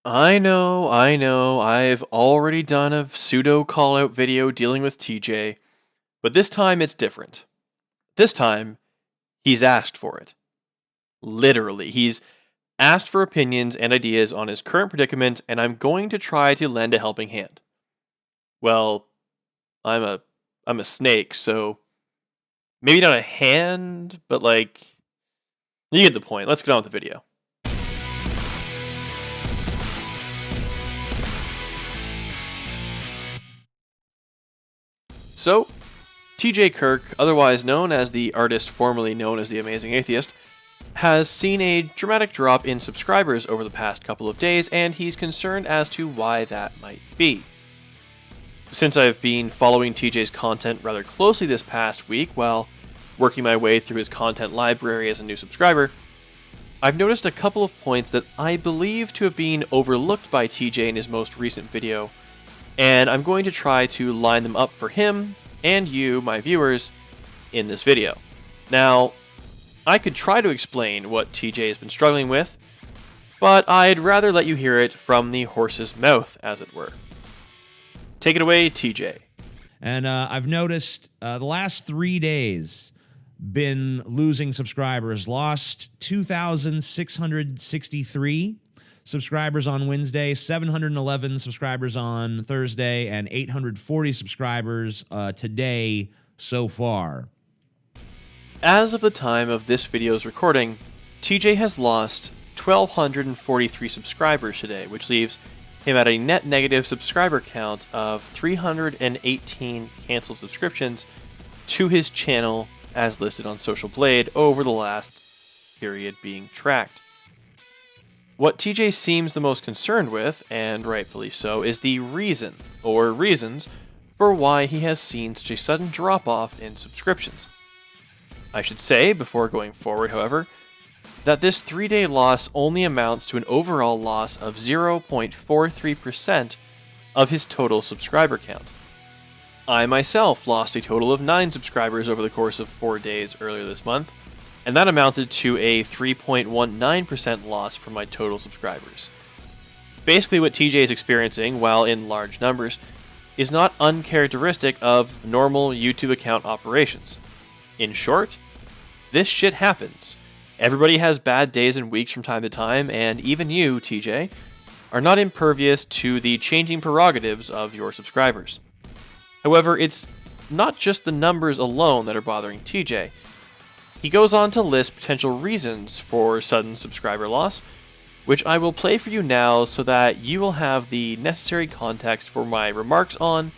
I know, I've already done a pseudo call-out video dealing with TJ, but this time it's different. This time, he's asked for it. Literally, he's asked for opinions and ideas on his current predicament, and I'm going to try to lend a helping hand. Well, I'm a snake, so maybe not a hand, but you get the point. Let's get on with the video. So, TJ Kirk, otherwise known as the artist formerly known as the Amazing Atheist, has seen a dramatic drop in subscribers over the past couple of days, and he's concerned as to why that might be. Since I've been following TJ's content rather closely this past week while working my way through his content library as a new subscriber, I've noticed a couple of points that I believe to have been overlooked by TJ in his most recent video, and I'm going to try to line them up for him and you, my viewers, in this video. Now, I could try to explain what TJ has been struggling with, but I'd rather let you hear it from the horse's mouth, as it were. Take it away, TJ. And I've noticed the last 3 days been losing subscribers. Lost 2,663 subscribers on Wednesday, 711 subscribers on Thursday, and 840 subscribers today so far. As of the time of this video's recording, TJ has lost 1,243 subscribers today, which leaves him at a net negative subscriber count of 318 canceled subscriptions to his channel as listed on Social Blade over the last period being tracked. What TJ seems the most concerned with, and rightfully so, is the reason, or reasons, for why he has seen such a sudden drop-off in subscriptions. I should say, before going forward, however, that this 3-day loss only amounts to an overall loss of 0.43% of his total subscriber count. I myself lost a total of 9 subscribers over the course of 4 days earlier this month, and that amounted to a 3.19% loss from my total subscribers. Basically what TJ is experiencing, while in large numbers, is not uncharacteristic of normal YouTube account operations. In short, this shit happens. Everybody has bad days and weeks from time to time, and even you, TJ, are not impervious to the changing prerogatives of your subscribers. However, it's not just the numbers alone that are bothering TJ. He goes on to list potential reasons for sudden subscriber loss, which I will play for you now so that you will have the necessary context for my remarks on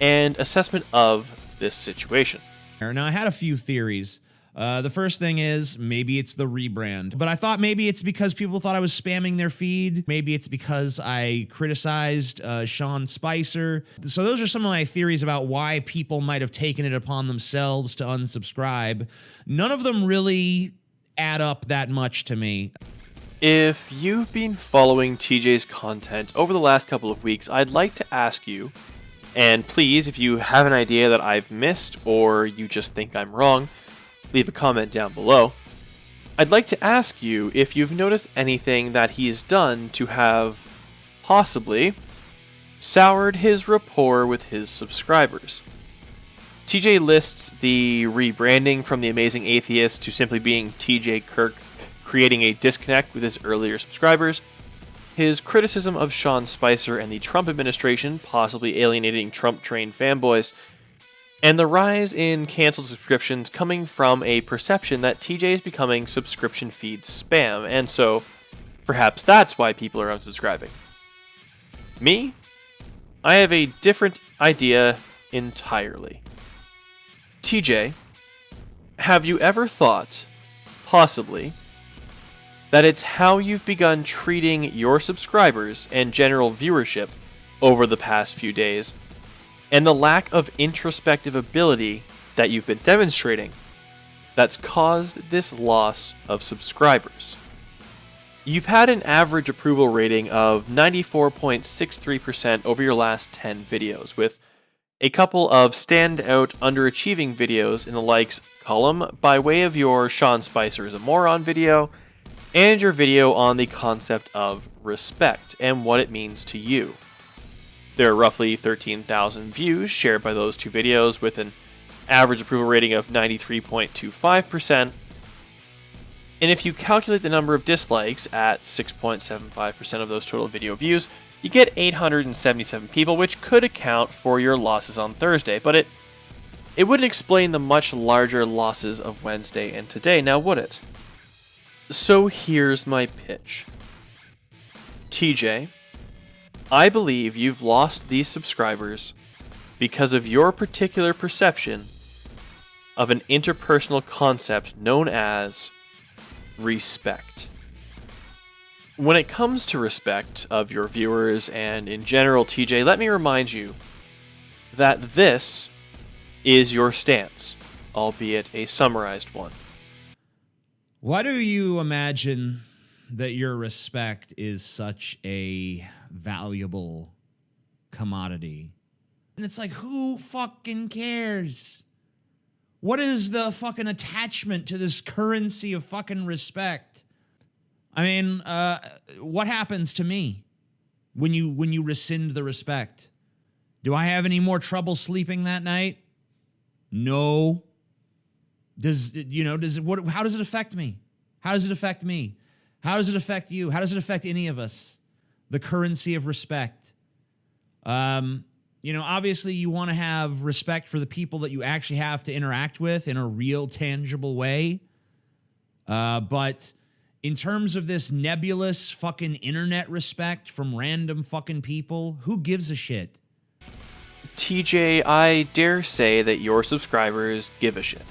and assessment of this situation. Now, I had a few theories. The first thing is maybe it's the rebrand, but I thought maybe it's because people thought I was spamming their feed. Maybe it's because I criticized Sean Spicer. So those are some of my theories about why people might have taken it upon themselves to unsubscribe. None of them really add up that much to me. If you've been following TJ's content over the last couple of weeks, I'd like to ask you, and please, if you have an idea that I've missed or you just think I'm wrong, leave a comment down below. I'd like to ask you if you've noticed anything that he's done to have, possibly, soured his rapport with his subscribers. TJ lists the rebranding from the Amazing Atheist to simply being TJ Kirk, creating a disconnect with his earlier subscribers, his criticism of Sean Spicer and the Trump administration possibly alienating Trump-trained fanboys, and the rise in canceled subscriptions coming from a perception that TJ is becoming subscription feed spam, and so perhaps that's why people are unsubscribing. Me? I have a different idea entirely. TJ, have you ever thought, possibly, that it's how you've begun treating your subscribers and general viewership over the past few days, and the lack of introspective ability that you've been demonstrating, that's caused this loss of subscribers? You've had an average approval rating of 94.63% over your last 10 videos, with a couple of standout underachieving videos in the likes column by way of your Sean Spicer is a Moron video, and your video on the concept of respect and what it means to you. There are roughly 13,000 views shared by those two videos with an average approval rating of 93.25%. And if you calculate the number of dislikes at 6.75% of those total video views, you get 877 people, which could account for your losses on Thursday, but it wouldn't explain the much larger losses of Wednesday and today, now would it? So here's my pitch. TJ, I believe you've lost these subscribers because of your particular perception of an interpersonal concept known as respect. When it comes to respect of your viewers and in general, TJ, let me remind you that this is your stance, albeit a summarized one. Why do you imagine that your respect is such a valuable commodity? And it's like, who fucking cares? What is the fucking attachment to this currency of fucking respect? I mean, what happens to me when you rescind the respect? Do I have any more trouble sleeping that night? No. How does it affect me? How does it affect me? How does it affect you? How does it affect any of us? The currency of respect. Obviously you want to have respect for the people that you actually have to interact with in a real, tangible way. But in terms of this nebulous fucking internet respect from random fucking people, who gives a shit? TJ, I dare say that your subscribers give a shit.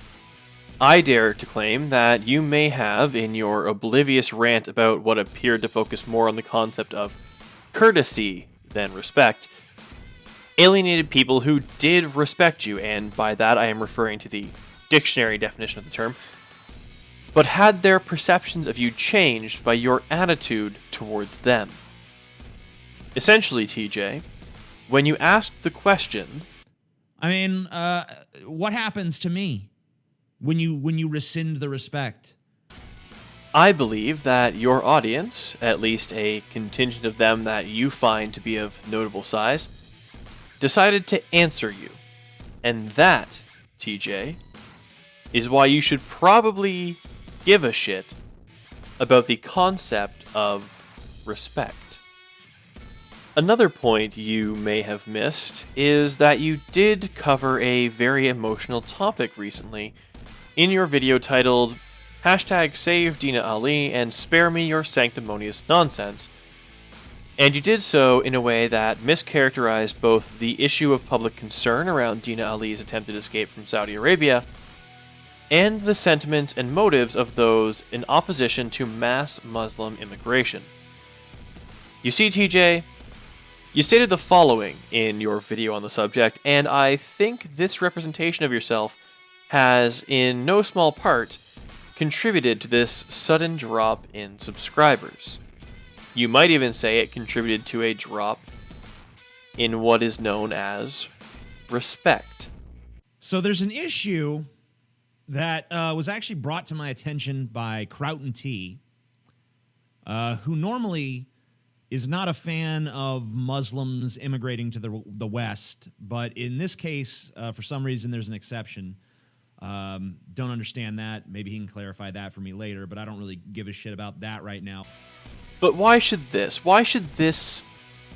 I dare to claim that you may have, in your oblivious rant about what appeared to focus more on the concept of courtesy than respect, alienated people who did respect you, and by that I am referring to the dictionary definition of the term, but had their perceptions of you changed by your attitude towards them. Essentially, TJ, when you asked the question... what happens to me when you rescind the respect? I believe that your audience, at least a contingent of them that you find to be of notable size, decided to answer you. And that, TJ, is why you should probably give a shit about the concept of respect. Another point you may have missed is that you did cover a very emotional topic recently in your video titled #Save Dina Ali and Spare Me Your Sanctimonious Nonsense, and you did so in a way that mischaracterized both the issue of public concern around Dina Ali's attempted escape from Saudi Arabia and the sentiments and motives of those in opposition to mass Muslim immigration. You see, TJ, you stated the following in your video on the subject, and I think this representation of yourself has, in no small part, contributed to this sudden drop in subscribers. You might even say it contributed to a drop in what is known as respect. So there's an issue that was actually brought to my attention by Crouten T, who normally is not a fan of Muslims immigrating to the West, but in this case, for some reason, there's an exception. Don't understand that. Maybe he can clarify that for me later, but I don't really give a shit about that right now. But why should this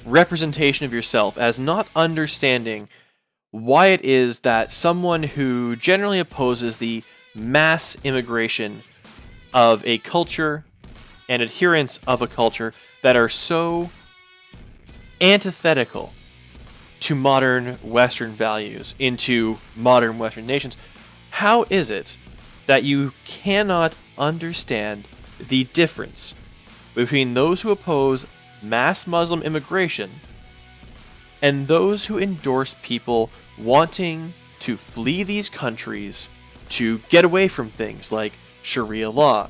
representation of yourself as not understanding why it is that someone who generally opposes the mass immigration of a culture and adherents of a culture that are so antithetical to modern Western values into modern Western nations, how is it that you cannot understand the difference between those who oppose mass Muslim immigration and those who endorse people wanting to flee these countries to get away from things like Sharia law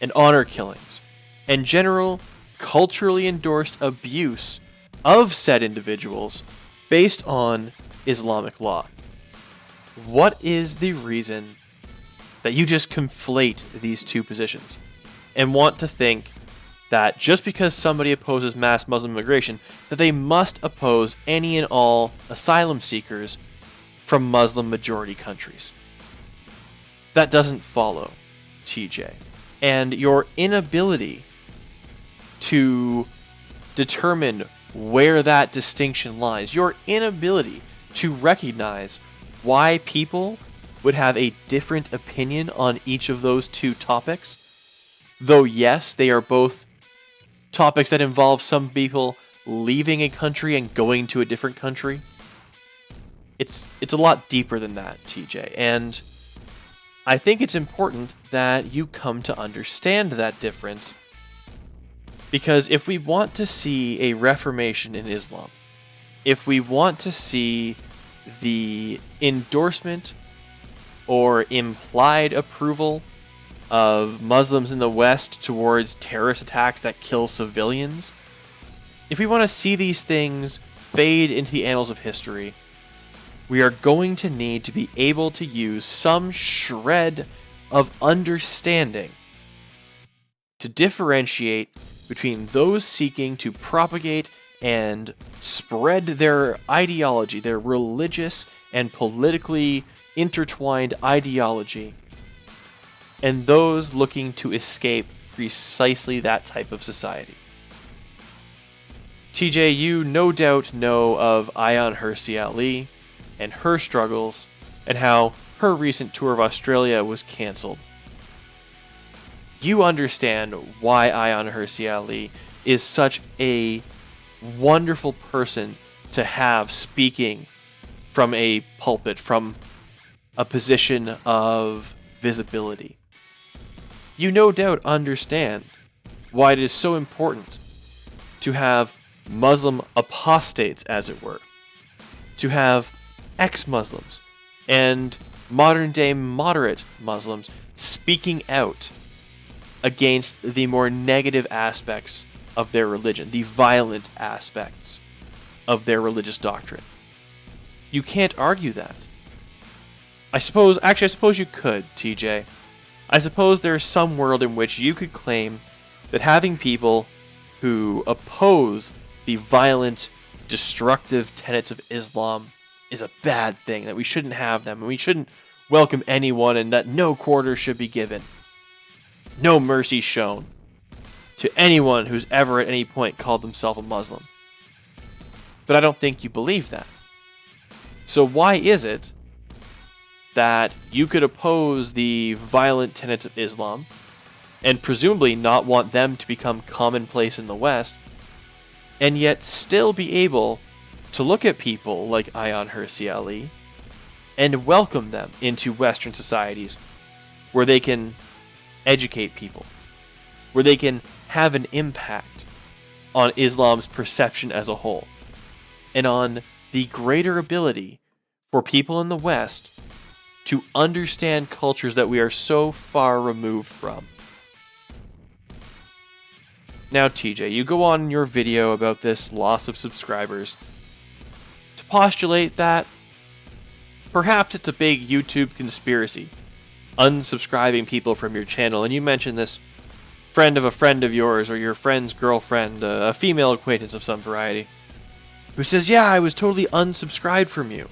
and honor killings and general culturally endorsed abuse of said individuals based on Islamic law? What is the reason that you just conflate these two positions? and want to think that just because somebody opposes mass Muslim immigration, that they must oppose any and all asylum seekers from Muslim majority countries. That doesn't follow, TJ. And your inability to determine where that distinction lies, your inability to recognize why people would have a different opinion on each of those two topics, though yes, they are both topics that involve some people leaving a country and going to a different country. It's a lot deeper than that, TJ, and I think it's important that you come to understand that difference, because if we want to see a reformation in Islam, if we want to see the endorsement or implied approval of Muslims in the West towards terrorist attacks that kill civilians, if we want to see these things fade into the annals of history, we are going to need to be able to use some shred of understanding to differentiate between those seeking to propagate and spread their ideology, their religious and politically intertwined ideology, and those looking to escape precisely that type of society. TJ, you no doubt know of Ayaan Hirsi Ali and her struggles, and how her recent tour of Australia was cancelled. You understand why Ayaan Hirsi Ali is such a wonderful person to have speaking from a pulpit, from a position of visibility. You no doubt understand why it is so important to have Muslim apostates, as it were, to have ex-Muslims and modern-day moderate Muslims speaking out against the more negative aspects of their religion, the violent aspects of their religious doctrine. You can't argue that. I suppose you could, TJ. I suppose there's some world in which you could claim that having people who oppose the violent, destructive tenets of Islam is a bad thing, that we shouldn't have them, and we shouldn't welcome anyone, and that no quarter should be given. No mercy shown to anyone who's ever at any point called themselves a Muslim. But I don't think you believe that. So why is it that you could oppose the violent tenets of Islam, and presumably not want them to become commonplace in the West, and yet still be able to look at people like Ayaan Hirsi Ali and welcome them into Western societies where they can educate people, where they can have an impact on Islam's perception as a whole, and on the greater ability for people in the West to understand cultures that we are so far removed from? Now, TJ, you go on in your video about this loss of subscribers to postulate that perhaps it's a big YouTube conspiracy, unsubscribing people from your channel, and you mention this friend of a friend of yours, or your friend's girlfriend, a female acquaintance of some variety, who says, yeah, I was totally unsubscribed from you.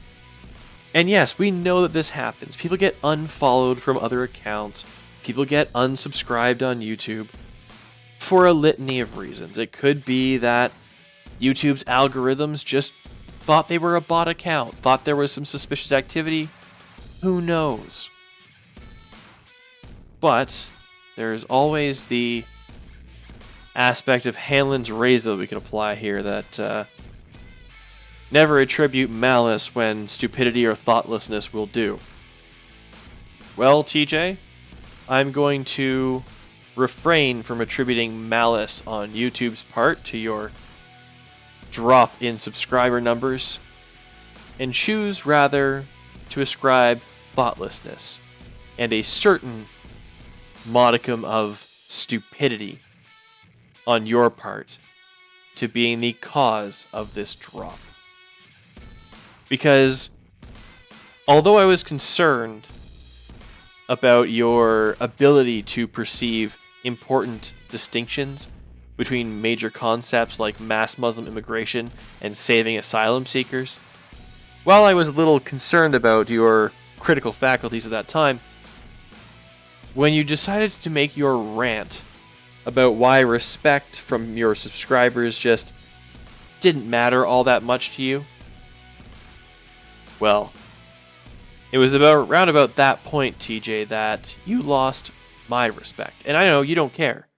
And yes, we know that this happens. People get unfollowed from other accounts. People get unsubscribed on YouTube for a litany of reasons. It could be that YouTube's algorithms just thought they were a bot account, thought there was some suspicious activity. Who knows? But there's always the aspect of Hanlon's razor we can apply here, that never attribute malice when stupidity or thoughtlessness will do. Well, TJ, I'm going to refrain from attributing malice on YouTube's part to your drop in subscriber numbers, and choose rather to ascribe thoughtlessness and a certain modicum of stupidity on your part to being the cause of this drop. Because although I was concerned about your ability to perceive important distinctions between major concepts like mass Muslim immigration and saving asylum seekers. While I was a little concerned about your critical faculties at that time, when you decided to make your rant about why respect from your subscribers just didn't matter all that much to you, well, it was around about that point, TJ, that you lost my respect. And I know you don't care.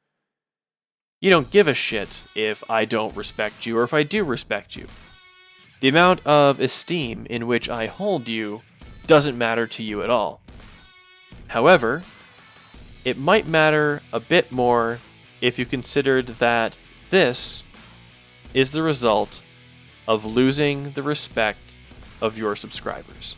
You don't give a shit if I don't respect you or if I do respect you. The amount of esteem in which I hold you doesn't matter to you at all. However, it might matter a bit more if you considered that this is the result of losing the respect of your subscribers.